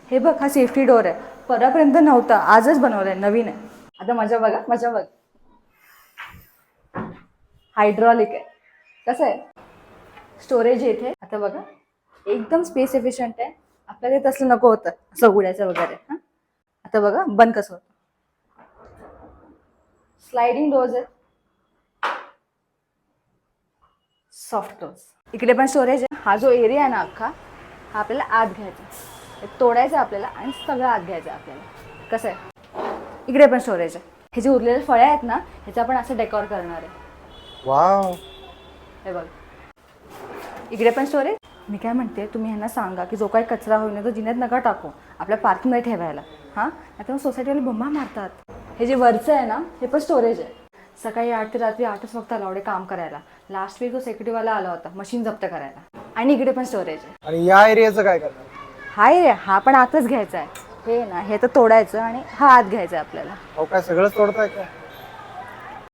हे बघ, हा सेफ्टी डोर आहे. परवापर्यंत नव्हता, आजच बनवलाय, नवीन आहे. आता मजा बघा, मजा बघ. हायड्रॉलिक आहे. कसं आहे, स्टोरेज येथे. आता बघा, एकदम स्पेस एफिशियंट आहे. आपल्याला ते तसलं नको होतं असं उघडायचं वगैरे. हां, आता बघा बंद कसं होतं. स्लायडिंग डोअर्स आहेत, सॉफ्ट क्लोज. इकडे पण स्टोरेज आहे. हा जो एरिया आहे ना अख्खा, हा आपल्याला आत घ्यायचा, हे तोडायचं आपल्याला आणि सगळं आत घ्यायचं आपल्याला. कसं आहे, इकडे पण स्टोरेज आहे. हे जे उरलेले फळे आहेत ना, ह्याचं आपण असं डेकोर करणार आहे. वाव. हे बघ, इकडे पण स्टोरेज. मी काय म्हणते, तुम्ही ह्यांना सांगा की जो काही कचरा होईल ना तो जिन्यात नका टाकू, आपल्या पार्किंगमध्ये ठेवायला. हां, आता मग सोसायटीवाले बोंबा मारतात. हे जे वरचं आहे ना, हे पण स्टोरेज आहे. सकाळी 8 ते रात्री 8च फक्त अलाउड आहे काम करायला. लास्ट वीक तो सेक्युरिटीवाला आला होता मशीन जप्त करायला. आणि इकडे पण स्टोरेज आहे. आणि या एरियाचं काय करणार? हा एरिया हा पण आतच घ्यायचा आहे. हे ना, हे तर तोडायचं आणि हा आत घ्यायचा आहे आपल्याला. अहो, काय सगळंच तोडताय का?